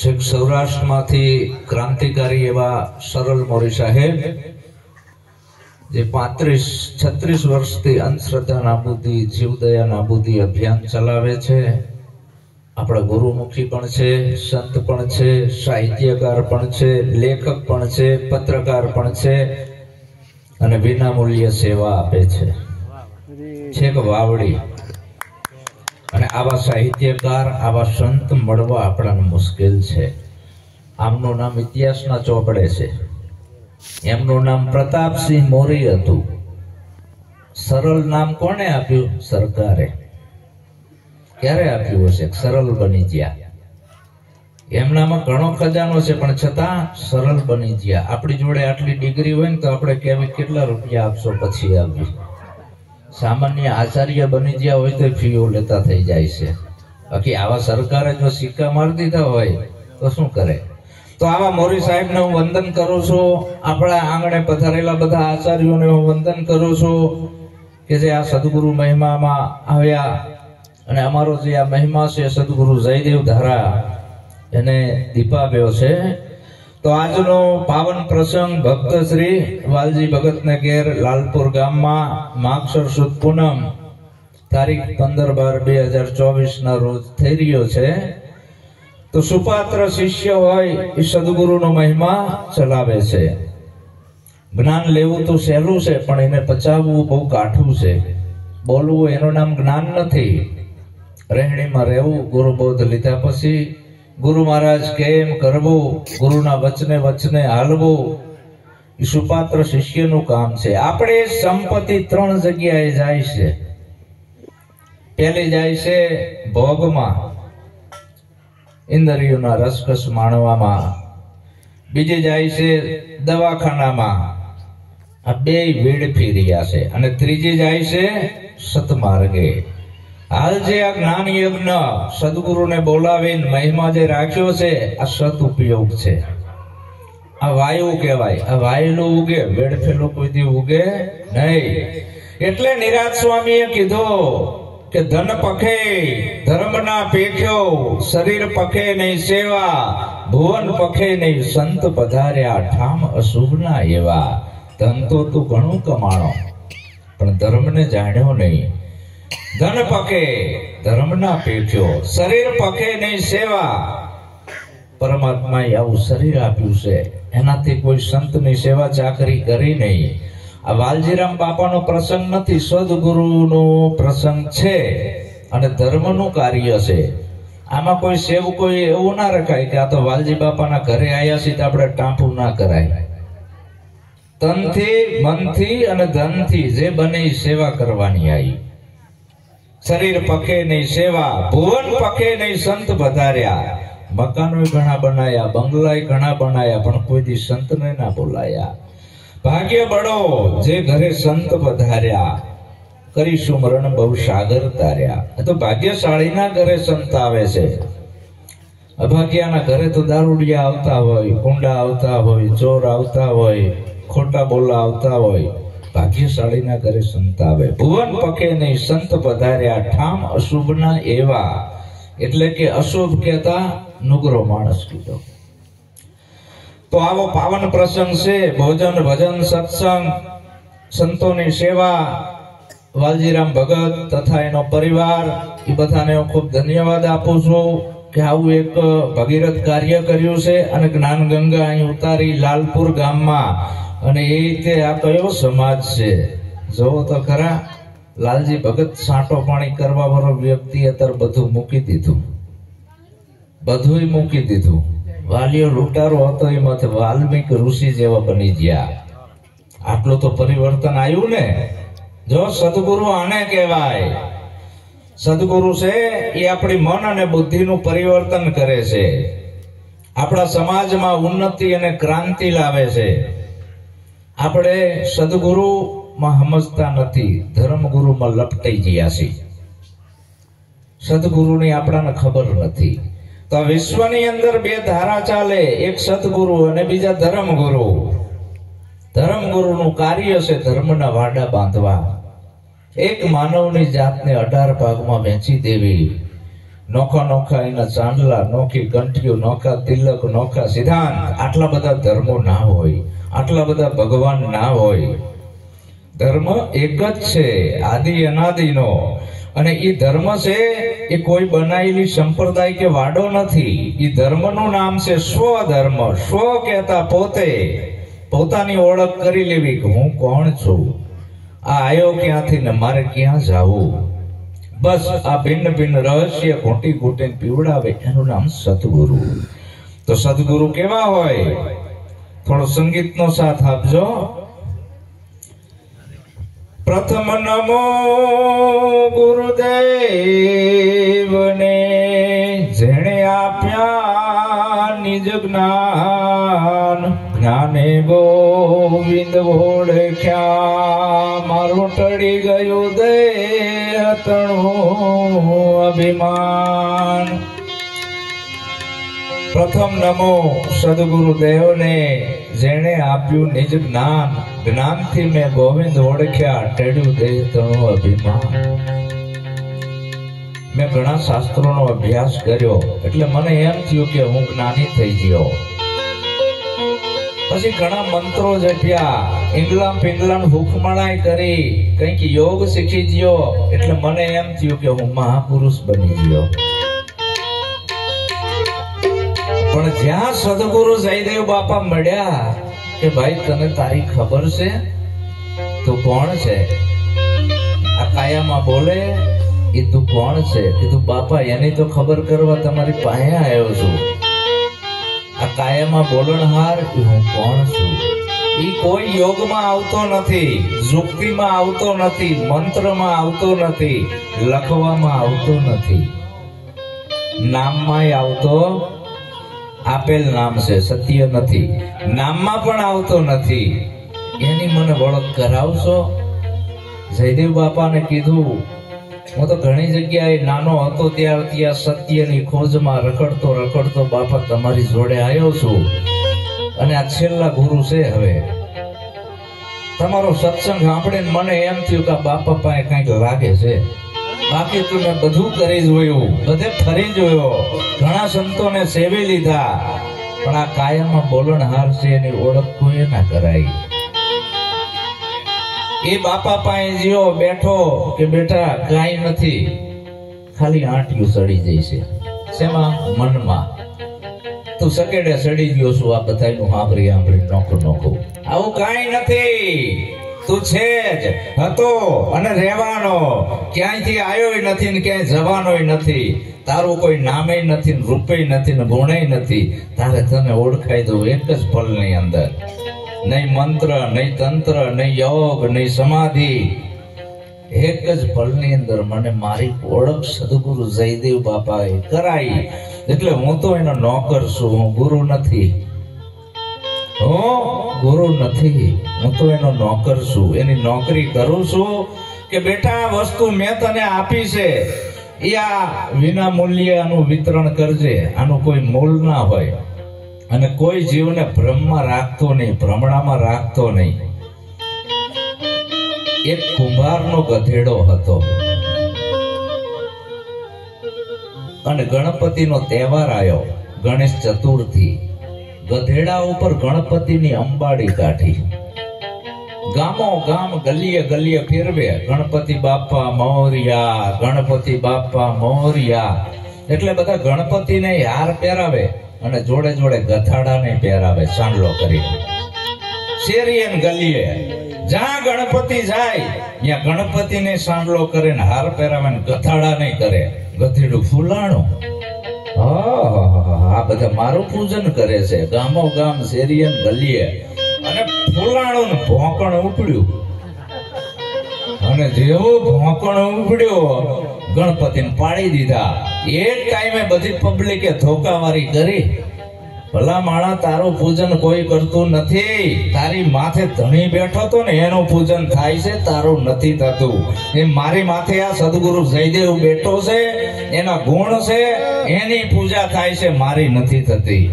છેક સૌરાષ્ટ્રમાંથી ક્રાંતિકારી એવા સરલ મોરી સાહેબ જે 35-36 વર્ષથી અંધશ્રદ્ધા નાબૂદી જીવદયા નાબૂદી અભિયાન ચલાવે છે। આપણા ગુરુમુખી પણ છે, સંત પણ છે, સાહિત્યકાર પણ છે, લેખક પણ છે, પત્રકાર પણ છે અને વિનામૂલ્ય સેવા આપે છે। છેક વાવડી અને આવા સાહિત્યકાર આવા સંત મળવા આપણાને મુશ્કેલ છે। આમનું નામ ઇતિહાસના ચોપડે છે। એમનું નામ પ્રતાપસિંહ મોરી હતું। સરળ નામ કોને આપ્યું? સરકારે। ક્યારે આપ્યું હશે? સરળ બની ગયા। એમનામાં ઘણો ખજાનો છે પણ છતાં સરળ બની ગયા। આપણી જોડે આટલી ડિગ્રી હોય ને તો આપણે કેવી કેટલા રૂપિયા આપશો પછી આવી? સામાન્ય આચાર્ય બની ગયા હોય તો ફીઓ લેતા થઈ જાય છે। બાકી આવા સરકારે જો સિક્કા મારી દીધા હોય તો શું કરે? તો આવા મોરી સાહેબને હું વંદન કરું છું। આપણા આંગણે પધારેલા બધા આચાર્યોને હું વંદન કરું છું કે જે આ સદગુરુ મહિમામાં આવ્યા અને અમારો જે આ મહિમા છે સદગુરુ જયદેવ ધારા એને દીપાવ્યો છે। તો આજનો પાવન પ્રસંગ ભક્ત શ્રી વાલજી ભગતને ઘેર લાલપુર ગામમાં માગસર સુદ પૂનમ તારીખ 15/12/2024 ના રોજ થઈ રહ્યો છે। તો સુપાત્ર શિષ્ય હોય એ સદગુરુનો મહિમા ચલાવે છે। જ્ઞાન લેવું તો સહેલું છે પણ એને પચાવવું બહુ કાઠું છે। બોલવું એનું નામ જ્ઞાન નથી। રહેણીમાં રહેવું ગુરુબોધ લીધા પછી ગુરુ મહારાજ કેમ કરવું, ગુરુના વચને હાલવું એ સુપાત્ર શિષ્યનું કામ છે। આપણે સંપત્તિ 3 જગ્યાએ જાય છે। પહેલી જાય છે ભોગમાં, ઇન્દ્રિયોના રસકસ માણવામાં। બીજી જાય છે દવાખાનામાં, આ બે વેડફી રહ્યા છે। અને ત્રીજી જાય છે સતમાર્ગે। હાલ જે આ જ્ઞાન યજ્ઞ સદગુરુને બોલાવીને મહિમા જે રાખ્યો છે આ સત ઉપયોગ છે। આ વાયુ કહેવાય। આ વાયલું ઉગે, વેડફેલો કોઈ દી ઉગે નહીં। એટલે નિરાજ સ્વામીએ કીધું કે ધન પખે ધર્મના પેખ્યો, શરીર પખે નહીં સેવા, ભુવન પખે નહીં સંત પધાર્યા, ઠામ અશુભના એવા। ધન તો તું ઘણું કમાણો પણ ધર્મને જાણ્યો નહીં। ધન પખે ધર્મના પેખ્યો, શરીર પખે નહીં સેવા। પરમાત્માએ આવું શરીર આપ્યું છે, એનાથી કોઈ સંતની સેવા ચાકરી કરી નહીં। આ વાલજીરામ બાપાનો પ્રસંગ નથી, સદગુરુનો પ્રસંગ છે અને ધર્મનું કાર્ય છે। આમાં કોઈ સેવકો એવું ના રખાય કે આ તો વાલજી બાપાના ઘરે આવ્યા છે તો આપણે ટાંપું ના કરાય। તનથી, મનથી અને ધનથી જે બને સેવા કરવાની આવી। શરીર પખે નહીં સેવા, ભુવન પખે નહીં સંત પધાર્યા। મકાનો ઘણા બનાયા, બંગલા ઘણા બનાયા પણ કોઈ દી સંતને ના બોલાયા। ભાગ્ય બળો જે ઘરે સંત પધાર્યા, કરી સુમરણ બહુ સાગર તાર્યા। તો ભાગ્યશાળીના ઘરે સંત આવે છે। અભાગ્યાના ઘરે તો દારૂડિયા આવતા હોય, કુંડા આવતા હોય, ચોર આવતા હોય, ખોટા બોલા આવતા હોય। ભાગ્યશાળીના ઘરે સંત આવે। ભુવન પખે નહીં સંત પધાર્યા, ઠામ અશુભના એવા। એટલે કે અશુભ કહેતા નુગરો માણસ કીધો। તો આવો પાવન પ્રસંગ છે। ભોજન ભજન સત્સંગ સંતોની સેવા, વાલજીરામ ભગત તથા એનો પરિવાર એ બધાને હું ખૂબ ધન્યવાદ આપું છું કે આવું એક ભગીરથ કાર્ય કર્યું છે અને જ્ઞાન ગંગા અહીં ઉતારી લાલપુર ગામમાં। અને એ રીતે આ કયો સમાજ છે જોવો તો ખરા। લાલજી ભગત સાંટો પાણી કરવા વાળો વ્યક્તિ અત્યારે બધું મૂકી દીધું, બધું મૂકી દીધું। વાલીઓ લૂંટારો હતો એમાંથી વાલ્મીક ઋષિ જેવા બની ગયા। આટલું તો પરિવર્તન આવ્યું ને। જો સદગુરુ આને કહેવાય। સદગુરુ છે એ આપણી મન અને બુદ્ધિનું પરિવર્તન કરે છે, આપણા સમાજમાં ઉન્નતિ અને ક્રાંતિ લાવે છે। આપણે સદગુરુમાં સમજતા નથી, ધર્મગુરુમાં લપટાઈ ગયા છીએ। સદગુરુની આપણને ખબર નથી। તો વિશ્વની અંદર બે ધારા ચાલે, એક સદગુરુ અને બીજા ધર્મગુરુ। ધર્મગુરુનું કાર્ય છે ધર્મના વાડા બાંધવા। એક માનવની જાતને 18 ભાગમાં વહેંચી દેવી, નોખા નોખા એના ચાંદલા, નોખી કંઠીઓ, નોખા તિલક, નોખા સિદ્ધાંત. આટલા બધા ધર્મો ના હોય, આટલા બધા ભગવાન ના હોય. ધર્મ એક જ છે, આદિ અનાદિનો. અને એ ધર્મ છે એ કોઈ બનાવેલી સંપ્રદાય કે વાડો નથી. એ ધર્મનું નામ છે સ્વધર્મ. સ્વ કહેતા પોતે, પોતાની ઓળખ કરી લેવી કે હું કોણ છું, આ આયો ક્યાંથી ને મારે ક્યાં જાવું. બસ આ ભિન્ન ભિન્ન રહસ્ય ઘૂંટી ઘૂંટીને પીવડાવે એનું નામ સદગુરુ. તો સદગુરુ કેવા હોય? થોડો સંગીતનો સાથ આપજો. પ્રથમ નમો ગુરુદેવને, જેણે આપ્યા નિજ જ્ઞાન. જ્ઞાને ગોવિંદ ઓળખ્યા, મારું ટળી ગયું દેહ તણું અભિમાન. પ્રથમ નમો સદગુરુદેવને, જેણે આપ્યું નિજ જ્ઞાન. જ્ઞાનથી મેં ગોવિંદ ઓળખ્યા, ટેડ્યું દેહ તણું અભિમાન. મેં ઘણા શાસ્ત્રોનો અભ્યાસ કર્યો એટલે મને એમ થયું કે હું જ્ઞાની થઈ ગયો. પછી ઘણા મંત્રો જપ્યા, ઇંગલામ પિંગલામ હુકમણાઈ કરી, કંઈક યોગ શીખી ગયો એટલે મને એમ થયું કે હું મહાપુરુષ બની ગયો. પણ જ્યાં સદગુરુ જયદેવ બાપા મળ્યા કે ભાઈ તને તારી ખબર છે, તું કોણ છે? આ કાયામાં બોલે એ તું કોણ છે? કીધું બાપા એની તો ખબર કરવા તમારી પાસે આવ્યો છું. આ કાયામાં બોલણહાર હું કોણ છું? એ કોઈ યોગમાં આવતો નથી, યુક્તિમાં આવતો નથી, મંત્રમાં આવતો નથી, લખવામાં આવતો નથી, નામમાં આવતો. આપેલ નામ છે, સત્ય નથી. નામમાં પણ આવતો નથી. એની મને ઓળખ કરાવશો? જયદેવ બાપાને કીધું, હું તો ઘણી જગ્યાએ નાનો હતો ત્યારથી આ સત્યની ખોજમાં રખડતો રખડતો બાપા તમારી જોડે આવ્યો છું. અને આ છેલ્લા ગુરુ છે. હવે તમારો સત્સંગ સાંભળીને મને એમ થયું કે બાપા પાસે કંઈક લાગે છે. બાકી તો મેં બધું કરી જોયું, બધે ફરી જોયો, ઘણા સંતોને સેવી લીધા, પણ આ કાયમમાં બોલણહાર છે એની ઓળખ કોઈ ના કરાઈ. એ બાપા પાસે જીઓ બેઠો કે બેટા કાંઈ નથી, ખાલી આંટિયું સડી જાય છે. શેમાં? મનમાં. તું સકેડે સડી ગયો છું આ બધાનું સાંભળી સાંભળી નોખું નોખું. આવું કાંઈ નથી. તું છે જ, હતો અને રહેવાનો. ક્યાંયથી આવ્યો નથી ને ક્યાંય જવાનો નથી. તારું કોઈ નામે નથી, રૂપે નથી ને ગુણે નથી. તારે તને ઓળખાઈ દઉં એક જ પલની અંદર. નહીં મંત્ર, નહીં તંત્ર, નહીં યોગ, નહીં સમાધિ. એક જ પલની અંદર મને મારી ઓળખ સદગુરુ જયદેવ બાપાએ કરાઈ. એટલે હું તો એનો નોકર છું, હું ગુરુ નથી. હું ગુરુ નથી, હું તો એનો નોકર છું. એની નોકરી કરું છું કે બેટા આ વસ્તુ મેં તને આપી છે એ આ વિના મૂલ્યે આનું વિતરણ કરજે. આનું કોઈ મૂળ ના હોય. અને કોઈ જીવને ભ્રમમાં રાખતો નહીં, ભ્રમણામાં રાખતો નહીં. એક કુંભારનો ગધેડો હતો અને ગણપતિનો તહેવાર આવ્યો, ગણેશ ચતુર્થી. ગધેડા ઉપર ગણપતિની અંબાડી કાઢી. ગામો ગામ, ગલીએ ગલીએ ફેરવે, ગણપતિ બાપા મોરિયા, ગણપતિ બાપા મોરિયા. એટલે બધા ગણપતિને હાર પહેરાવે અને જોડે જોડે ગધાડાને પહેરાવે, સાંડલો કરીને. શેરીએ ગલીએ જ્યાં ગણપતિ જાય ત્યાં ગણપતિને સાંડલો કરે ને હાર પહેરાવે ને ગધાડા નહીં કરે. ગધેડું ફૂલાણું, આ બધા મારું પૂજન કરે છે. ગામો ગામ, શેરીએ ગલીએ. અને ફૂલાણું ને ભોંકણ ઉપડ્યું. અને જેવો ભોંકણ ઉપડ્યો ગણપતિને પાડી દીધા. એ ટાઈમે બધી પબ્લિકે ધોકાવારી કરી. ભલા માણા, તારું પૂજન કોઈ કરતું નથી. તારી માથે ધણી બેઠો તો ને એનું પૂજન થાય છે, તારું નથી થતું. એ મારી માથે આ સદગુરુ જયદેવ બેઠો છે, એના ગુણ છે, એની પૂજા થાય છે, મારી નથી થતી.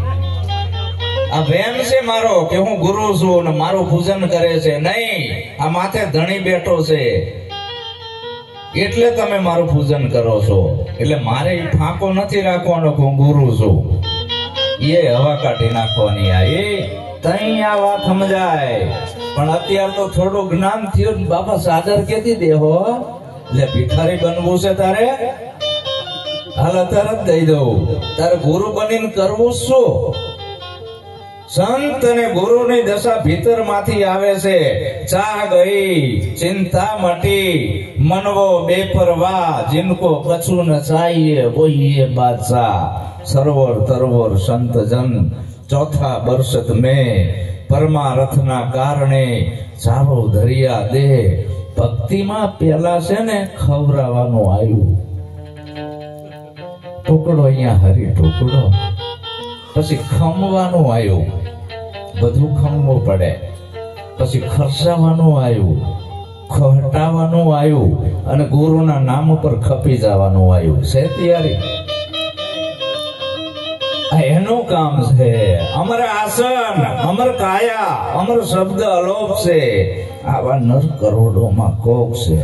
આ વેમ છે મારો કે હું ગુરુ છું ને મારું પૂજન કરે છે. નહીં, આ માથે ધણી બેઠો છે. એટલે તમે મારું પૂજન કરો છો. એટલે મારે ફાંકો નથી રાખવાનો કે હું ગુરુ છું. એ હવા કાઢી નાખવાની. એ તઈ આ વાત સમજાય. પણ અત્યારે તો થોડું જ્ઞાન થયું. બાપા સાદર કેતી દેહો એટલે ભિખારી બનવું છે તારે? હાલ તરત દઈ દઉં. તારે ગુરુ બનીને કરવું શું? સંત અને ગુરુની દશા ભીતર માંથી આવે છે. ચાહ ગઈ ચિંતા મટી મનવો બેપરવા जिनको कछु न चाहिए वही ये बादशाह सरोवर तरोवर संत जन चौथा बरसत में परमारथना कारणे ચારો ધરિયા દે. ભક્તિમાં પેલા છે ને ખવરાવાનું આવ્યું. ટુકડો અહીંયા હરી ટુકડો. પછી ખમવાનું આવ્યું. બધું ખમવું પડે. પછી ખર્ચાવાનું આવ્યું, ખટાવાનું આવ્યું અને ગુરુના નામ ઉપર ખપી જવાનું આવ્યું. છે તૈયારી? એનું કામ છે. અમર આસન, અમર કાયા, અમર શબ્દ અલોપ છે. આવા નર કરોડોમાં કોક છે.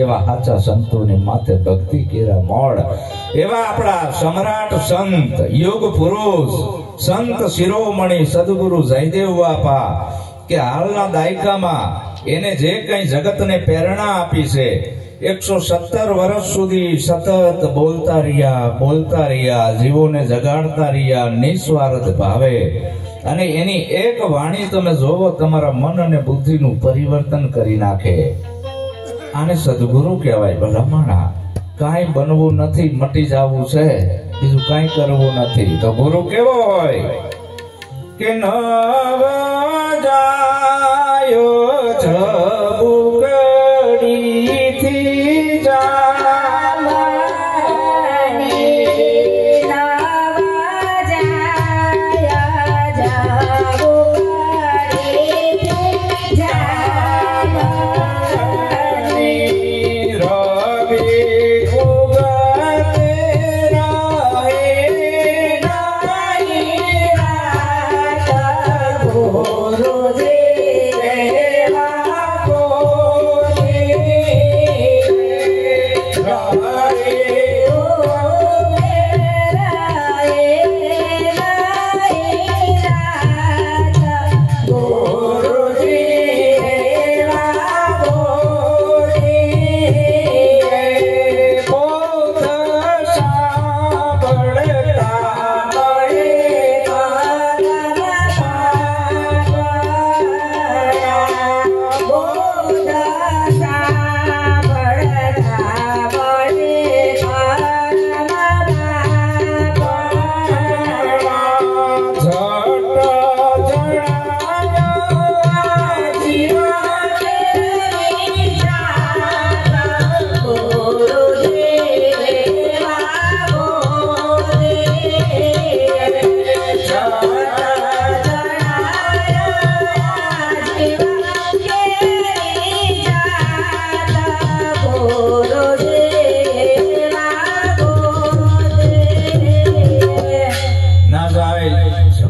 એવા સાચા સંતોની માથે ભક્તિ કેરા મોડ. એવા આપણા સમ્રાટ સંત યોગ પુરુષ સંત શિરોમણી સદગુરુ જયદેવ બાપા કે હાલના દાયકામાં એને જે કઈ જગતને પ્રેરણા આપી છે. 117 વર્ષ સુધી સતત બોલતા રહ્યા, જીવોને જગાડતા રહ્યા નિસ્વાર્થ ભાવે. અને એની એક વાણી તમે જોવો, તમારા મન અને બુદ્ધિનું પરિવર્તન કરી નાખે. આને સદગુરુ કહેવાય. ભલામણા કાંઈ બનવું નથી, મટી જવું છે, બીજું કાંઈ કરવું નથી. તો ગુરુ કેવો હોય કે નવ જાયો છબુકડીથી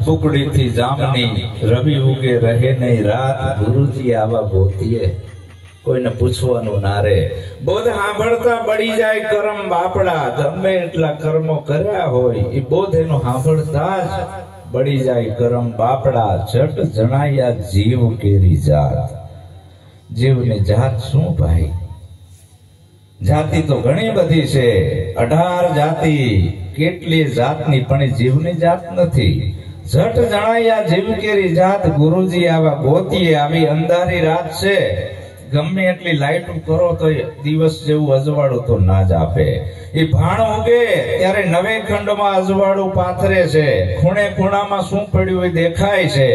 ટુકડીથી જામની રવિ ઉગે રહે નહીં રાત. ગુરુજી આવા ગોતીએ, કોઈને પૂછવાનું ના રે. બોધ સાંભળતા બળી જાય કરમ બાપડા. ગમે એટલા કર્મો કર્યા હોય એ બોધ એનો સાંભળતા જ બળી જાય કરમ બાપડા. જટ જણાયા જીવ કેરી જાત. જીવની જાત શું ભાઈ? જાતિ તો ઘણી બધી છે, 18 જાતિ, કેટલી જાતની, પણ જીવની જાત નથી. જટ જણાયા જીવ કેરી જાત. ગુરુજી આવા ગોતીએ. આવી અંધારી રાત છે, ગમે એટલી લાઈટ કરો તો દિવસ જેવું અજવાળું તો ના જ આપે. એ ભાણ ઉગે ત્યારે નવે ખંડમાં અજવાળું પાથરે છે. ખૂણે ખૂણામાં શું પડ્યું હોય દેખાય છે.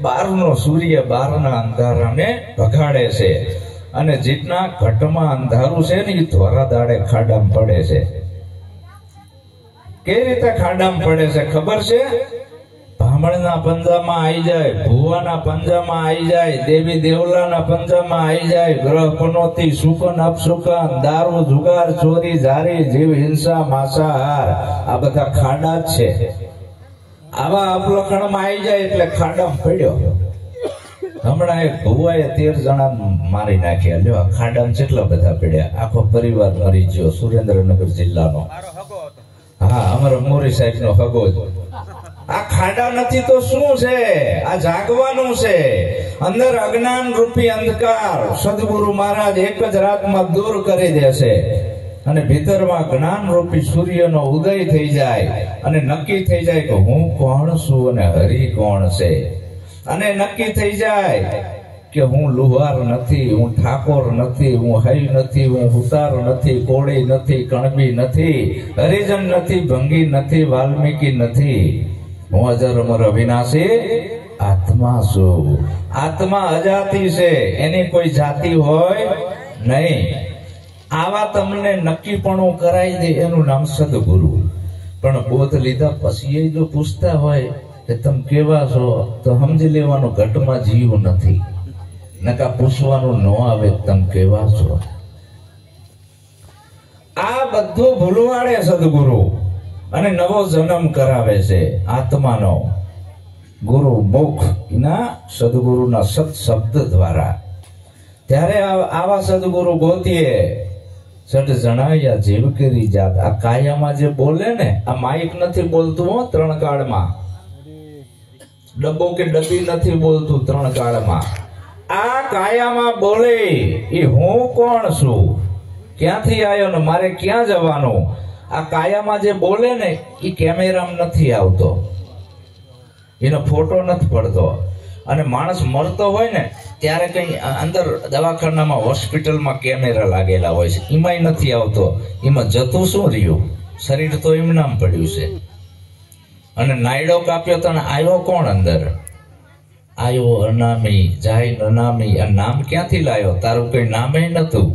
બહારનો સૂર્ય બહારના અંધારાને ભગાડે છે. અને જેટલા ઘટમાં અંધારું છે ને એ ધોરા દાડે ખાડામાં પડે છે. કઈ રીતે ખાડામાં પડે છે ખબર છે? બ્રાહ્મણના પંજામાં આવી જાય, ભુવાના પંજામાં આવી જાય, દેવી દેવલાના પંજામાં આવી જાય. ગ્રહ પનોતી, સુકન અપસુકન, દારૂ જુગાર, ચોરી જારી, જીવ હિંસા, માંસાહાર, આ બધા ખાડા જ છે. આવા અપલખણમાં આવી જાય એટલે ખાડામાં પડ્યો. હમણાં એક ભુવાએ 13 જણા મારી નાખ્યા. લ્યો, ખાડામાં કેટલા બધા પડ્યા, આખો પરિવાર મરી ગયો. સુરેન્દ્રનગર જિલ્લાનો. હા, અમારો મોરી સાહેબ નો હગો. આ ખાડા નથી તો શું છે? આ જાગવાનું છે. અંદર અજ્ઞાન રૂપી અંધકાર સદગુરુ મહારાજ એક જ રાતમાં દૂર કરી દેશે અને ભીતરમાં જ્ઞાન રૂપી સૂર્યનો ઉદય થઈ જાય અને નક્કી થઈ જાય કે હું કોણ છું અને હરિ કોણ છે. અને નક્કી થઈ જાય કે હું લુહાર નથી, હું ઠાકોર નથી, હું હઈ નથી, હું હુતાર નથી, કોળી નથી, કણબી નથી, હરિજન નથી, ભંગી નથી, વાલ્મીકી નથી. હું અજર અમર અવિનાશી આત્મા છું. આત્મા અજાતિ છે, એની કોઈ જાતિ હોય નહીં. આવા તમને નક્કીપણું કરાવી દે એનું નામ સદગુરુ. પણ બોધ લીધા પછી જો પૂછતા હોય કે તમે કેવા છો તો સમજી લેવાનું ઘટમાં જીવ નથી. નકા પૂછવાનું ન આવે તમે કેવા છો. આ બધું ભૂલવાડે સદગુરુ અને નવો જન્મ કરાવે છે આત્માનો. ગુરુ મુખ ના સદગુરુના સત શબ્દ દ્વારા. ત્યારે આવા સદગુરુ ગોતીએ સટ જણાવ્યા જીવ કેરી જાત. આ કાયામાં જે બોલે ને, આ માઇક નથી બોલતું હો 3 કાળમાં, ડબ્બો કે ડબ્બી નથી બોલતું 3 કાળમાં. આ કાયામાં બોલે એ હું કોણ છું, ક્યાંથી આવ્યો ને મારે ક્યાં જવાનું. આ કાયામાં જે બોલે ને એ કેમેરામાં નથી આવતો, એનો ફોટો નથી પડતો. અને માણસ મરતો હોય ને ત્યારે કઈ અંદર દવાખાનામાં હોસ્પિટલમાં કેમેરા લાગેલા હોય છે, એમાંય નથી આવતો. એમાં જતું શું રહ્યું? શરીર તો એમ નામ પડ્યું છે. અને નાયડો કાપ્યો તો આવ્યો કોણ અંદર? આવ્યો અનામી, જાય અનામી. આ નામ ક્યાંથી લાવ્યો? તારું કઈ નામે નતું.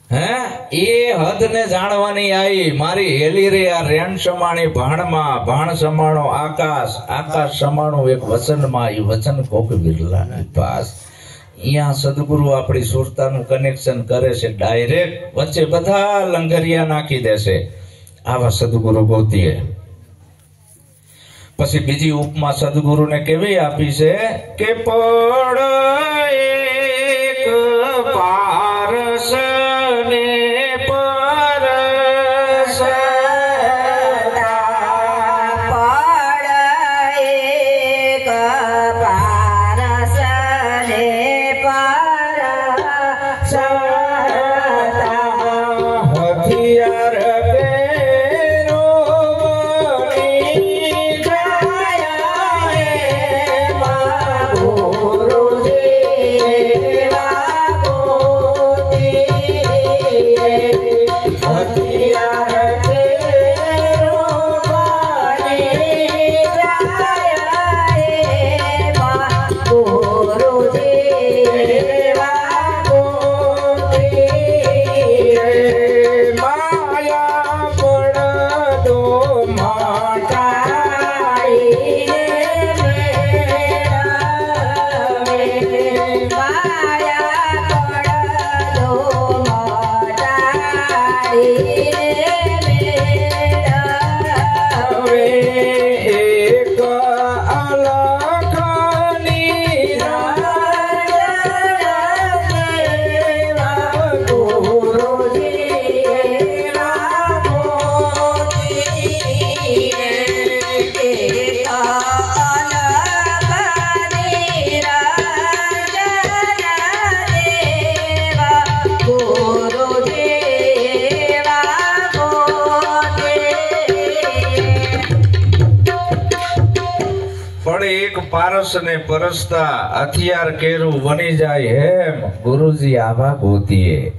હે, એ હદ ને જાણવાની આવી મારી હેલી રે આ રેણ સમાણી ભાણમાં, ભાણ સમાણો આકાશ, આકાશ સમાણો એક વચનમાં, એ વચન કોક બિરલાની પાસ. અહીંયા સદગુરુ આપણી સુરતાનું કનેક્શન કરે છે ડાયરેક્ટ. વચ્ચે બધા લંગરિયા નાખી દેશે. આવા સદગુરુ ગોતીએ. પછી બીજી ઉપમા સદગુરુને કેવી આપી છે કે પડ એક પારસ ને પરસ, પડ એક પારસ ને પરસ, હથિયાર પારસ ને પરસતા હથિયાર કેરું બની જાય હેમ ગુરુજી આવા ગોતીએ.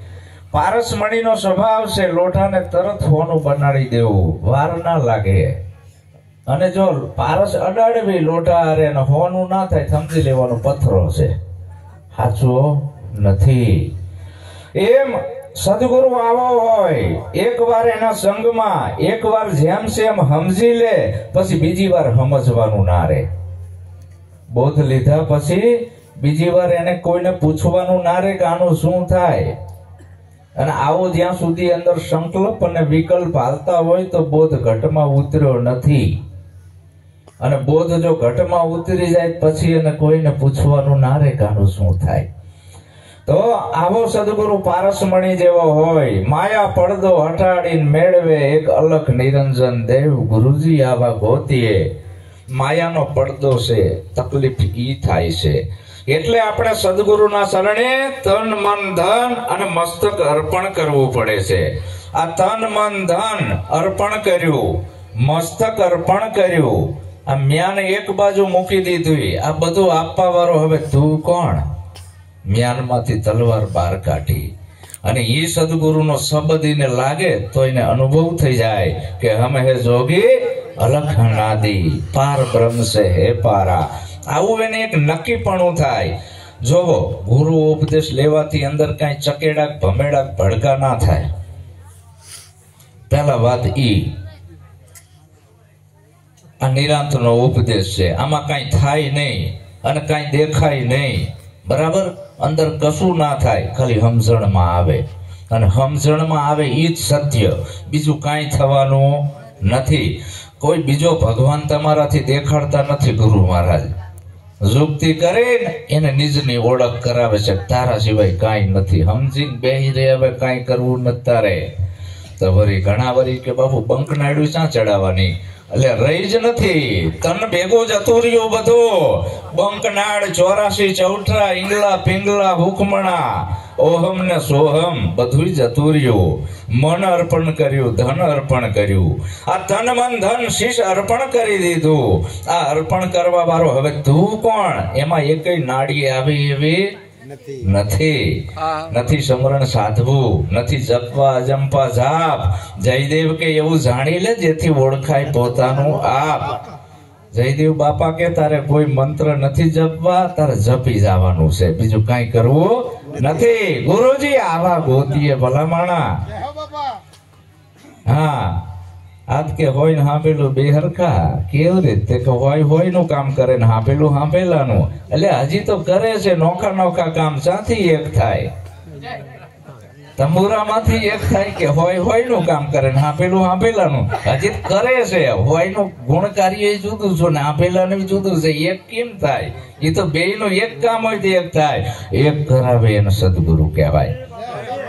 પારસમણીનો સ્વભાવ છે લોઢાને તરત હોનું બનાડી દેવું, વાર ના લાગે. અને જો પારસ અડાડવી લોઢા હારે ને હોનું ના થાય સમજી લેવાનું પથ્થરો છે, સાચો નથી. એમ સદગુરુ આવો હોય, એકવાર એના સંગમાં એકવાર જેમ સેમ સમજી લે પછી બીજી વાર સમજવાનું ના રે. બોધ લીધા પછી બીજી વાર એને કોઈને પૂછવાનું ના રે કે આનું શું થાય. અને આવો જ્યાં સુધી અંદર સંકલ્પ અને વિકલ્પ હાલતા હોય તો બોધ ઘટમાં ઉતર્યો નથી. અને બોધ જો ઘટમાં ઉતરી જાય પછી એને કોઈને પૂછવાનું ના રે કાનું શું થાય. તો આવો સદગુરુ પારસમણી જેવો હોય, માયા પડદો હટાડીને મેળવે એક અલખ નિરંજન દેવ. ગુરુજી આવા ગોતીએ માયાનો પડદો છે, તકલીફ ઈ થાય છે. એટલે આપણે સદગુરુના શરણે તન મન ધન અને મસ્તક અર્પણ કરવું પડે છે. આ તન મન ધન અર્પણ કર્યું, મસ્તક અર્પણ કર્યું, આ મ્યાન એક બાજુ મૂકી દીધી, આ બધું આપવા વાળો હવે તું કોણ? મ્યાનમાંથી તલવાર બહાર કાઢી અને ઈ સદગુરુનો શબ્દ એને લાગે તો એને અનુભવ થઈ જાય કે હમ હે જોગી અલખ નાદી, પાર બ્રહ્મ છે હે પારા. આવું એને એક નક્કીપણું થાય. જોવો, ગુરુ ઉપદેશ લેવાથી અંદર કઈ ચકેડા ભમેડા ભડકા ના થાય. પહેલા વાત ઈ, આ નિરાંતનો ઉપદેશ છે, આમાં કઈ થાય નહીં અને કઈ દેખાય નહીં, બરાબર? અંદર કશું ના થાય, ખાલી સમજણમાં આવે, અને સમજણમાં આવે ઈ જ સત્ય, બીજું કાંઈ થવાનું નથી. કોઈ બીજો ભગવાન તમારાથી દેખાડતા નથી. ગુરુ મહારાજ યુક્તિ કરીને એને નિજની ઓળખ કરાવે છે, તારા સિવાય કાંઈ નથી. સમજીને બેહી રે, હવે કાંઈ કરવું નથી તારે. તો વળી ઘણા વળી કે બાપુ બંક નાડ્યું ક્યાં ચડાવવાની? એટલે રહી જ નથી, તન ભેગું જતું રહ્યું બધું. બંકનાડ 84 ચૌઠા ઈંગલા પિંગલા હુકમણા ઓહમ ને સોહમ બધું જતું રહ્યું. મન અર્પણ કર્યું, ધન અર્પણ કર્યું, આ તન મન ધન શીશ અર્પણ કરી દીધું. આ અર્પણ કરવા વાળો હવે તું કોણ? એમાં એકય નાડી આવી એવી નથી સમરણ સાધવું, નથી જપવા અજંપા જાપ. જયદેવ કે એવું જાણી લે જેથી ઓળખાય પોતાનું આપ. જયદેવ બાપા કે તારે કોઈ મંત્ર નથી જપવા, તારે જપી જવાનું છે, બીજું કઈ કરવું નથી. ગુરુજી આવા ગોતીએ ભલામણા. હા, આજ કે હોય ને હાંભેલું બે હરખા. કેવી રીતે કે હોય નું કામ કરે ને હાંભેલું હાંભેલાનું. એટલે હજી તો કરે છે નોખા નોખા કામ. સાથી એક થાય, તંબુરામાંથી એક થાય કે હોય નું કામ કરે ને હાંભેલું હાંભેલાનું. હજી કરે છે, હોય નું ગુણ કાર્ય જુદું છે ને હાંભેલાનું જુદું છે. એક કેમ થાય? એ તો બે નું એક કામ હોય તો એક થાય. એક કરાવે એને સદગુરુ કહેવાય.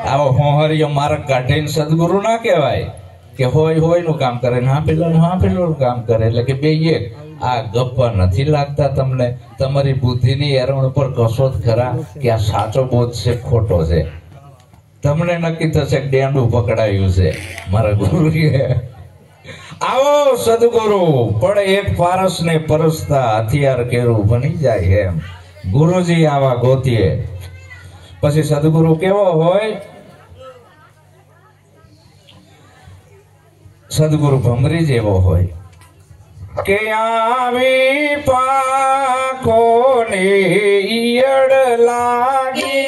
આવો હોહરિયો માર્ગ કાઢીને સદગુરુ ના કહેવાય કે હોય નું કામ કરે ને હાંભેલું કામ કરે. એટલે કે બે એક. આ ગપ્પા નથી લાગતા તમને? તમારી બુદ્ધિની એરણ ઉપર કશો જ ખરા કે આ સાચો બોધ છે ખોટો છે? તમને નક્કી થશે કે ડેંડું પકડાયું છે મારા ગુરુએ. આવો સદગુરુ પણ એક પારસ ને પરસતા હથિયાર કેરું બની જાય એમ. ગુરુજી આવા ગોતીએ. પછી સદગુરુ કેવો હોય? સદગુરુ ભમરી જેવો હોય કે આવી પાંખો ને ઈયળ લાગી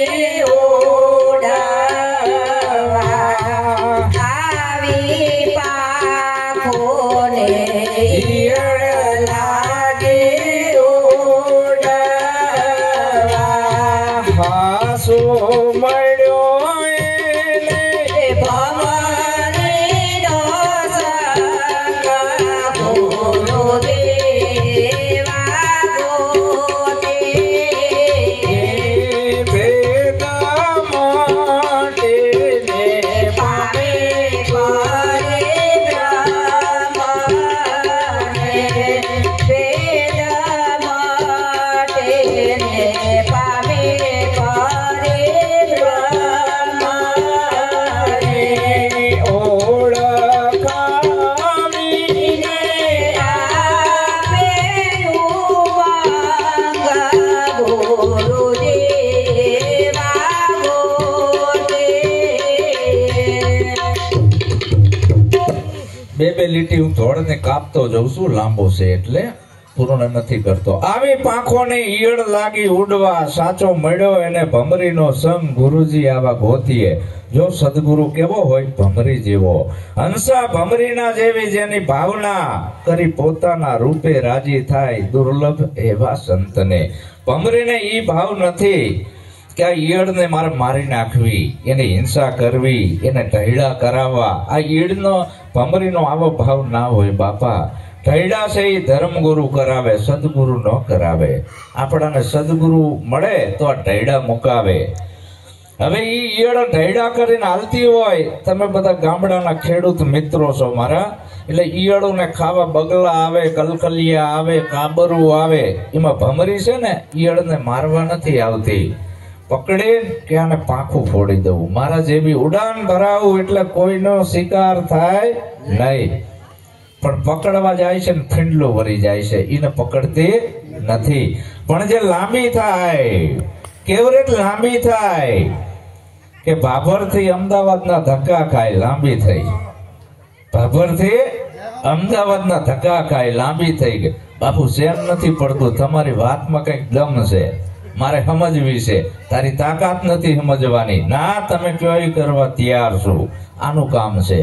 બે લીટી હું ધોળને કાપતો જઉં છું, લાંબો છે એટલે પૂર્ણ નથી કરતો. આવી પાંખોને ઈયળ લાગી ઉડવા, સાચો મળ્યો એને ભમરીનો સંગ. ગુરુજી આવા ગોતીએ. જો સદગુરુ કેવો હોય? ભમરી જેવો. હંસા ભમરીના જેવી જેની ભાવના કરી પોતાના રૂપે રાજી થાય, દુર્લભ એવા સંતને. ભમરીને ઈ ભાવ નથી કે આ ઈયળને મારે મારી નાખવી, એને હિંસા કરવી, એને ઢળ્યા કરાવવા. આ ઈયળનો ભમરીનો આવો ભાવ ના હોય બાપા. ઢૈડા છે એ ધર્મગુરુ કરાવે, સદગુરુ ન કરાવે. આપણાને સદગુરુ મળે તો આ ઢૈડા મુકાવે. હવે ઈ ઈયળ ઢૈડા કરીને હાલતી હોય, તમે બધા ગામડાના ખેડૂત મિત્રો છો મારા, એટલે ઈયળોને ખાવા બગલા આવે, કલકલિયા આવે, કાબરું આવે. એમાં ભમરી છે ને, ઈયળને મારવા નથી આવતી, પકડી કે આને પાંખું ફોડી દઉં, મારા જેવી ઉડાન ભરાવું એટલે કોઈનો શિકાર થાય નહીં. પણ પકડવા જાય છે ને ફીંડલું વરી જાય છે, એને પકડતી નથી. પણ જે લાંબી થાય, કેવી રીતે લાંબી થાય કે ભાભર થી અમદાવાદ ના ધક્કા ખાય, લાંબી થઈ. ભાભર થી અમદાવાદ ના ધક્કા ખાય, લાંબી થઈ ગઈ. બાપુ શેમ નથી પડતું, તમારી વાતમાં કઈક દમ છે, મારે સમજવી છે, તારી તાકાત નથી સમજવાની. ના, તમે કયો કરવા તૈયાર છો, આનું કામ છે.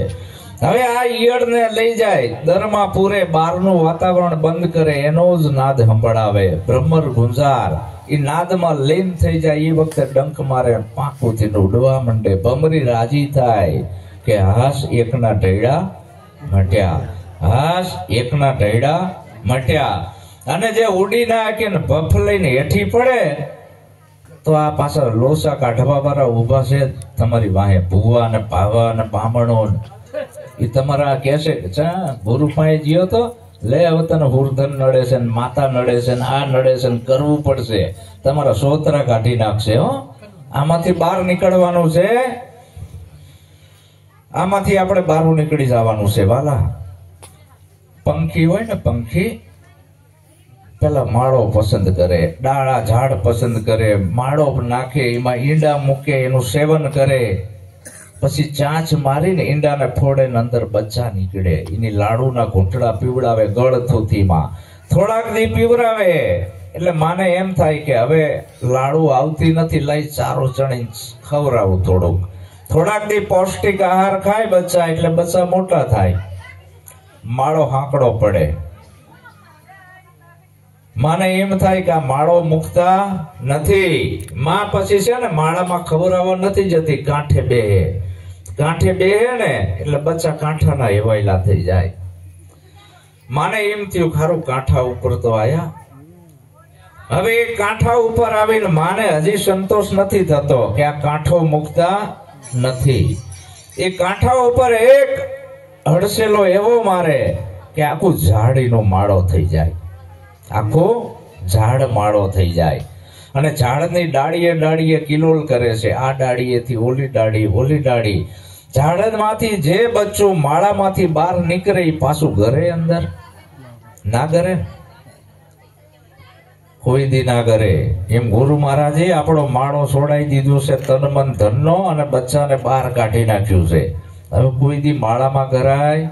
હવે આ ઈયળ ને લઈ જાય દરમાં પૂરે, બહારનું વાતાવરણ બંધ કરે, એનો જ નાદ સંભળાવે, ભ્રમર ગુંજાર. એ નાદમાં લીન થઈ જાય, એ વખતે ડંખ મારે, પાંખુથી ઉડવા માંડે. ભમરી રાજી થાય કે હાશ એકના ઢૈડા મટ્યા, હાશ એકના ઢૈડા મટ્યા. અને જે ઉડી નાખે ને ભફ લઈને હેઠી પડે, તો આ પાછા લોસા કાઢવા વાળા ઉભા છે તમારી વાહે, ભૂવા ને ભાવા ને બામણો. એ તમારા કે છે ચા ગુરુ પાસે ગયો તો લે, હવે તને હુરધન નડે છે ને માતા નડે છે ને આ નડે છે ને કરવું પડશે, તમારા સોતરા કાઢી નાખશે. હો, આમાંથી બહાર નીકળવાનું છે, આમાંથી આપણે બહાર નીકળી જવાનું છે વાલા. પંખી હોય ને, પંખી પેલા માળો પસંદ કરે, ડાળા ઝાડ પસંદ કરે, માળો નાખે, એમાં ઈંડા મૂકે, એનું સેવન કરે, પછી ચાંચ મારીને ઈંડાને ફોડે ને અંદર બચ્ચા નીકળે. એની લાડુના ઘૂંટડા પીવડાવે, ગળથુથીમાં થોડાક દી પીવડાવે. એટલે માને એમ થાય કે હવે લાડુ આવતી નથી, લઈ ચારો ચણી ખવડાવું થોડુંક. થોડાક દી પૌષ્ટિક આહાર ખાય બચ્ચા, એટલે બચ્ચા મોટા થાય, માળો હાંકડો પડે. માને એમ થાય કે આ માળો મુકતા નથી. માં પછી છે ને માળામાં ખવડાવવા નથી જતી, કાંઠે બેહે. કાંઠે બેહે ને એટલે બચ્ચા કાંઠાના એવાયલા થઈ જાય. માને એમ થયું ખારું કાંઠા ઉપર તો આયા. હવે એ કાંઠા ઉપર આવીને માને હજી સંતોષ નથી થતો કે આ કાંઠો મુકતા નથી. એ કાંઠા ઉપર એક હડસેલો એવો મારે કે આખું ઝાડીનો માળો થઈ જાય, આખો ઝાડ માળો થઈ જાય. અને ઝાડની ડાળીએ ડાળીએ કિલોલ કરે છે, આ ડાળીએથી ઓલી ડાળી, ઓલી ડાળી. ઝાડમાંથી જે બચ્ચું માળામાંથી બહાર નીકળે એ પાછું ઘરે અંદર ના કરે, કોઈ દી ના કરે. એમ ગુરુ મહારાજે આપણો માળો છોડાઈ દીધો છે તન મન ધનનો, અને બચ્ચાને બહાર કાઢી નાખ્યું છે. હવે કોઈ દી માળામાં કરાય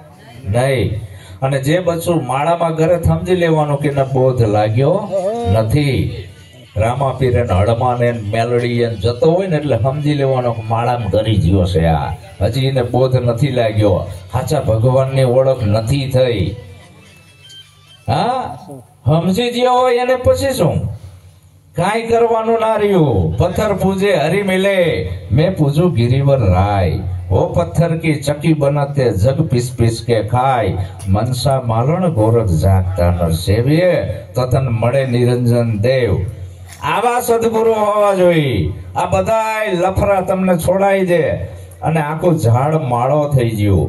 નહીં. અને જે બચ્ચું માળામાં ઘરે સમજી લેવાનું કે બોધ લાગ્યો નથી. રામાપીર હળમાને મેલડી જતો હોય ને એટલે સમજી લેવાનો માળામાં કરી ગયો છે, આ હજી એને બોધ નથી લાગ્યો, સાચા ભગવાનની ઓળખ નથી થઈ. હા, સમજી ગયો હોય એને પછી શું કાંઈ કરવાનું ના રહ્યું. પથ્થર પૂજે હરી મિલે, મેં પૂજું ગિરિવર રાય. ओ पत्थर की चक्की बनाते जग पीस पीस के खाय, मनसा मालण गोरख जागता नर सेव्य, ततन मळे निरंजन देव. आवा सद्गुरु होवा जोईए. आ बधाय लफरा तमने छोड़ाई दे અને આખું ઝાડ માળો થઈ ગયું.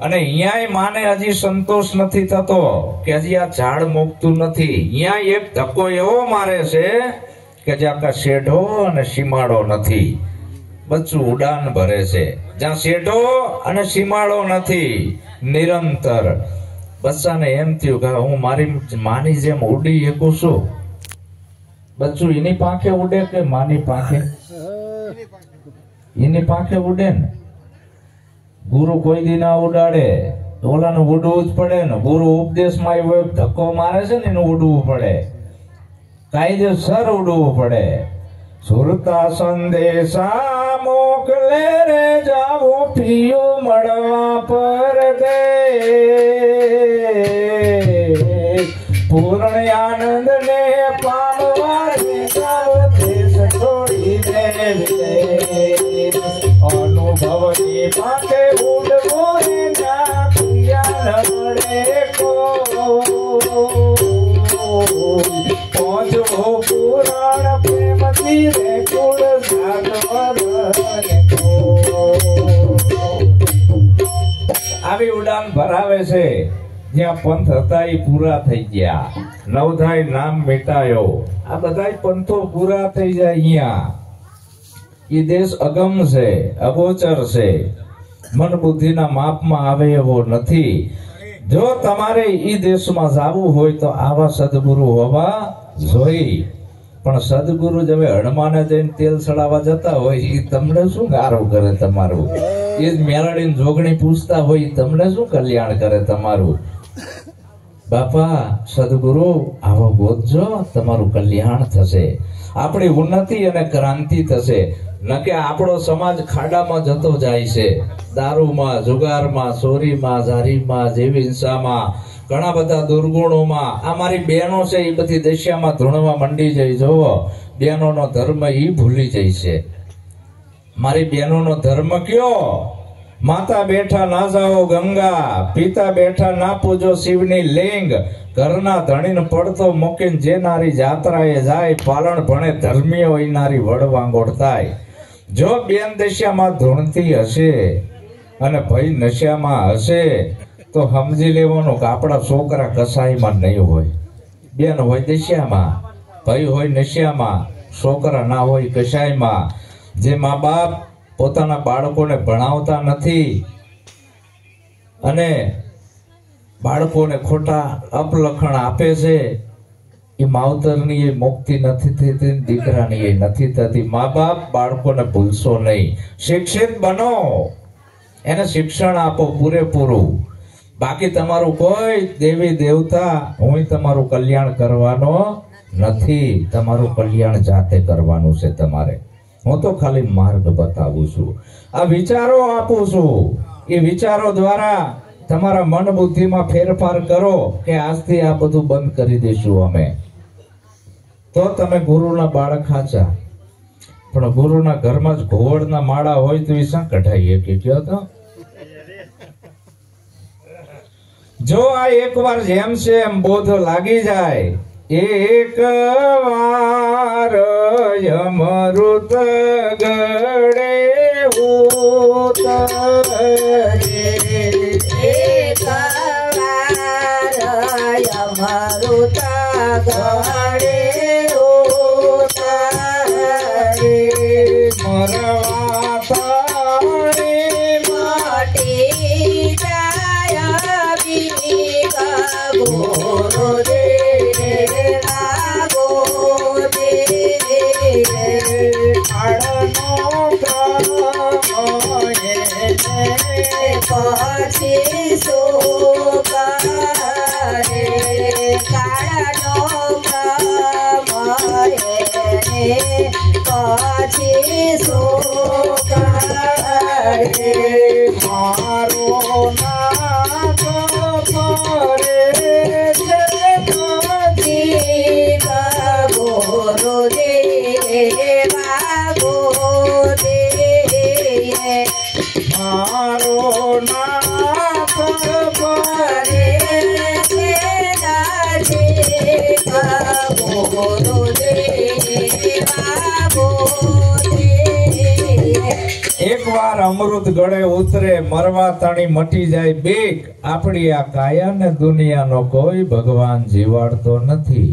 અને અહીંયા માને હજી સંતોષ નથી થતો કે હજી આ ઝાડ મૂકતું નથી. અહીંયા એક ધક્કો એવો મારે છે કે જ્યાં કા શેઢો અને સીમાડો નથી, બચ્ચું ઉડાન ભરે છે. જ્યાં શેઢો અને સીમાડો નથી, નિરંતર બચ્ચાને એમ થયું કે હું મારી માની જેમ ઉડી શકું છું. બચ્ચું એની પાંખે ઉડે કે માની પાંખે? એની પાંખે ઉડે ને. ગુરુ કોઈ દી ના ઉડાડે, ઓલાનું ઉડવું જ પડે ને. ગુરુ ઉપદેશમાં એવો ધક્કો મારે છે ને, એનું ઉડવું પડે, કાયદેસર ઉડવું પડે. સુરતા સંદેશા મોકલે રે, જાવું પિયું મળવા પર ગયે, પૂર્ણ આનંદ ને પામવા દેશ છોડી દે. અનુભવની પાસે ઉડવું ના મળે કો આવી ઉડાન ભરાવે છે જ્યાં પંથ હતા એ પૂરા થઈ ગયા, નવધાય નામ મિટાયો, આ બધા પંથો પૂરા થઈ જાય અહીંયા. એ દેશ અગમ છે, અગોચર છે, મન બુદ્ધિના માપમાં આવે એવો નથી. જો તમારે ઈ દેશમાં જવું હોય તો આવા સદગુરુ હોવા જોઈ. પણ સદગુરુ હવે હણમાને જઈને તેલ ચડાવવા જતા હોય એ તમને શું ગારું કરે તમારું? એ જ મેળાડીને જોગણી પૂછતા હોય તમને શું કલ્યાણ કરે તમારું? બાપા સદગુરુ આવો ગોતજો, તમારું કલ્યાણ થશે, આપણી ઉન્નતિ અને ક્રાંતિ થશે. ન કે આપણો સમાજ ખાડામાં જતો જાય છે, દારૂમાં, જુગારમાં, ચોરીમાં, જારીમાં, જેવી હિંસામાં, ઘણા બધા દુર્ગુણોમાં. આ મારી બહેનો છે એ બધી દશામાં ધૂણવા મંડી જાય. જોવો બહેનોનો ધર્મ એ ભૂલી જાય છે. મારી બહેનોનો ધર્મ કયો? માતા બેઠા ના જાઓ ગંગા, પિતા બેઠા ના પૂજો શિવની લિંગ, ઘરના ધણીને પડતો મૂકીને જે નારી જાત્રાએ જાય, પાલણ ભણે ધર્મીય હોય નારી વડવાંગોળ થાય. જો બેન દશામાં ધૂણતી હશે અને ભાઈ નશામાં હશે તો સમજી લેવાનું કે આપણા છોકરા કસાઈમાં નહીં હોય. બેન હોય દશામાં, ભાઈ હોય નશામાં, છોકરા ના હોય કસાઈમાં. જે મા બાપ પોતાના બાળકોને ભણાવતા નથી અને બાળકોને ખોટા અપલખણ આપે છે, એ માવતરની એ મુક્તિ નથી થતી, દીકરાની એ નથી થતી. મા બાપ બાળકોને ભૂલશો નહીં, શિક્ષિત બનો, એને શિક્ષણ આપો પૂરેપૂરું. બાકી તમારું કોઈ દેવી દેવતા હું તમારું કલ્યાણ કરવાનો નથી, તમારું કલ્યાણ જાતે કરવાનું છે તમારે. હું તો ખાલી માર્ગ બતાવું છું, આ વિચારો આપું છું. એ વિચારો દ્વારા તમારા મન બુદ્ધિમાં ફેરફાર કરો કે આજથી આ બધું બંધ કરી દઈશું અમે, તો તમે ગુરુના બાળક સાચા. પણ ગુરુના ઘરમાં જ ઘોવડના માળા હોય તો એ શા કઢાઈએ કે કયો તો? જો આ એકવાર જેમ છે એમ બોધ લાગી જાય, એક વાર અમૃત ગળે ઉતરે, એક વાર અમૃત ગળે ઉતરે, મરવા તારી માટી જાય ગુરુદેવા ગોદે, પછી શું કરે કાળનો ક્રમ, પછી શું કરે મારો નાથ કરે છે ગુરુદેવા ગોદે, મારો નાથ કરે છે ગુરુદેવા ગોદે. એકવાર અમૃત ગળે ઉતરે, મરવા તાણી મટી જાય બેગ. આપણી આ કાયા ને દુનિયાનો કોઈ ભગવાન જીવાડતો નથી.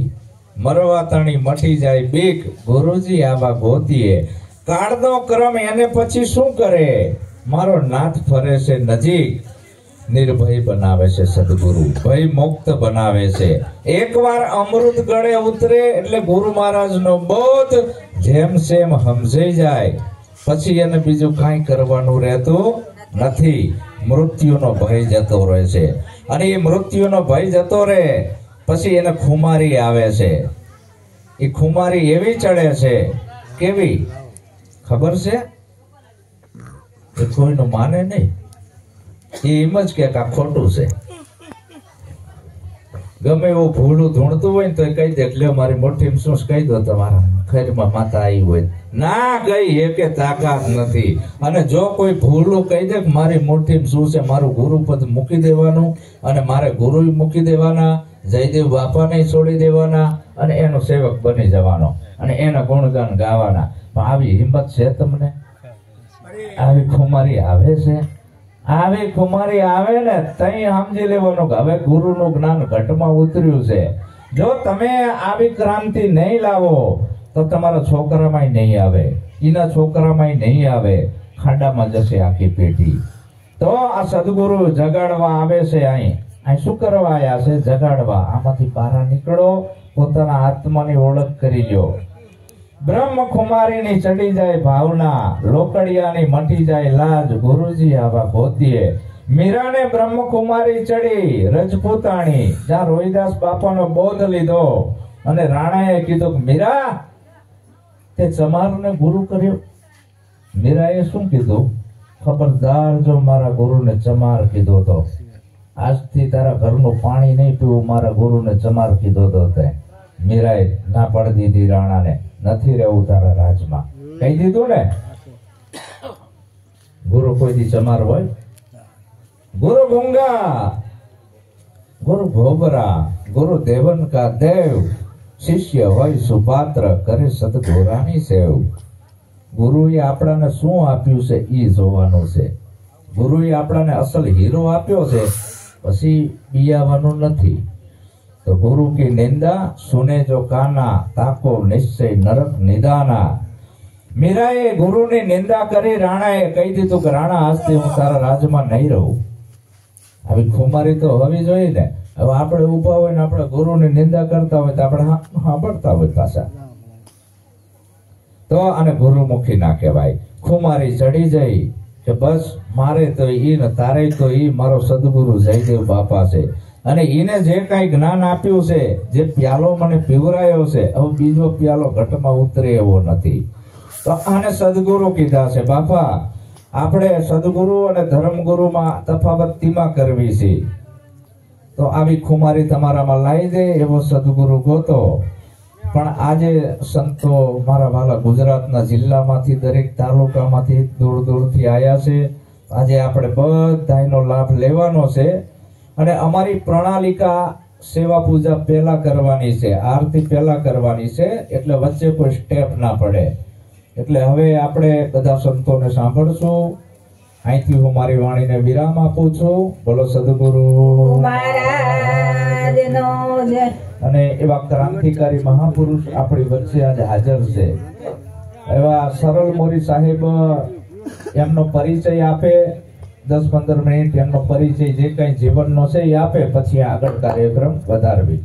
મરવા તાણી મટી જાય બેગ, ગુરુજી આવા ગોતીએ. કાળનો ક્રમ એને પછી શું કરે? મારો નાથ ફરે છે નજીક, નિર્ભય બનાવે છે સદગુરુ, ભય મુક્ત બનાવે છે. એકવાર અમૃત ગળે ઉતરે એટલે ગુરુ મહારાજ નો બોધ જેમ સેમ સમજાઈ જાય, પછી એને બીજું કાંઈ કરવાનું રહેતું નથી. મૃત્યુનો ભય જતો રહે છે, અને એ મૃત્યુનો ભય જતો રહે પછી એને ખુમારી આવે છે. એ ખુમારી એવી ચડે છે, કેવી ખબર છે? એ કોઈનું માને નહીં, એ એમ જ કે આ ખોટું છે. ગમે એવું ભૂલું ધૂણતું હોય ને તો કહી દે લ્યો મારી મોટી શું કહી દો, તમારા ખૈરમાં માતા આવી હોય ના ગઈ એ કે તાકાત નથી. અને જો કોઈ ભૂલું કહી દે મારી મોટી શું છે, મારું ગુરુપદ મૂકી દેવાનું અને મારે ગુરુ મૂકી દેવાના, જયદેવ બાપાને છોડી દેવાના અને એનો સેવક બની જવાનો અને એના ગુણગાન ગાવાના. પણ આવી હિંમત છે તમને? આવી ખુમારી આવે છે? આવી કુમારી આવે ને તઈ સમજી લેવાનું કે હવે ગુરુનું જ્ઞાન ઘટમાં ઉતર્યું છે. જો તમે આવી ક્રાંતિ નહીં લાવો તો તમારા છોકરામાં નહીં આવે, એના છોકરામાં નહીં આવે, ખાડામાં જશે આખી પેઢી. તો આ સદગુરુ જગાડવા આવે છે. અહીં શું કરવા આવ્યા છે? જગાડવા. આમાંથી બહાર નીકળો, પોતાના આત્માની ઓળખ કરી લો. બ્રહ્મ કુમારીની ચડી જાય ભાવના, લોકડિયાની મટી જાય લાજ, ગુરુજી આવા ગોતીએ. મીરાને બ્રહ્મ કુમારી ચડી રજપૂતાણી, જ્યાં રોહિદાસ બાપાનો બોધ લીધો અને રાણાએ કીધું કે મીરા તે ચમારને ગુરુ કર્યો. મીરાએ શું કીધું? ખબરદાર જો મારા ગુરુને ચમાર કીધો તો આજથી તારા ઘરનું પાણી નહીં પીવું, મારા ગુરુને ચમાર કીધો તો. મીરાએ ના પાડી દીધી રાણાને, નથી રહેવું તારા રાજમાં. કહી દીધું ને. ગુરુ કોઈ દી ચમાર હોય? ગુરુ ગંગા, ગુરુ ભોબરા, ગુરુ દેવન કા દેવ, શિષ્ય હોય સુપાત્ર, કરે સદગુરાની સેવ. ગુરુએ આપણાને શું આપ્યું છે એ જોવાનું છે. ગુરુએ આપણાને અસલ હીરો આપ્યો છે, પછી બિયાવાનું નથી. તો ગુરુ કી નિંદા સુને જો કાના, તાકો નિશ્ચય નરક નિદાના. મીરાએ ગુરુની નિંદા કરી. રાણાએ કહી દીધું કે રાણા આજથી હું તારા રાજમાં નહીં રહું. આવી ખુમારી તો હોવી જોઈએ ને. હવે આપણે ઉભા હોય ને આપણે ગુરુની નિંદા કરતા હોય તો આપણે સાંભળતા હોય પાછા. તો આને ગુરુમુખી ના કહેવાય. ખુમારી ચડી જઈ કે બસ મારે તો ઈ ને તારે તો ઈ મારો સદગુરુ જયદેવ બાપા છે, અને એને જે કઈ જ્ઞાન આપ્યું છે, જે પ્યાલો મને પીવરાયો છે, હવે બીજો પ્યાલો ઘટમાં ઉતરે એવો નથી. તો આને સદગુરુ કીધા છે. બાપા આપણે સદગુરુ અને ધર્મગુરુમાં તફાવત તીમાં કરવી છે. તો આવી ખુમારી તમારામાં લાવી દે એવો સદગુરુ ગોતો. પણ આજે સંતો મારા વાલા ગુજરાતના જિલ્લામાંથી, દરેક તાલુકામાંથી દૂર દૂરથી આવ્યા છે. આજે આપણે બધાનો લાભ લેવાનો છે. અને અમારી પ્રણાલિકા સેવા પૂજા પહેલા કરવાની છે, આરતી પહેલા કરવાની છે, એટલે વચ્ચે કોઈ સ્ટેપ ના પડે. એટલે હવે આપણે બધા સંતોને સાંભળશું. અહીંથી હું મારી વાણીને વિરામ આપું છું. બોલો સદગુરુ મહારાજનો જય. અને એવા ક્રાંતિકારી મહાપુરુષ આપણી વચ્ચે આજે હાજર છે. એવા સરળ મોરી સાહેબ એમનો પરિચય આપે. 10-15 મિનિટ એમનો પરિચય જે કઈ જીવનનો છે એ આપે, પછી આગળ કાર્યક્રમ વધારવી.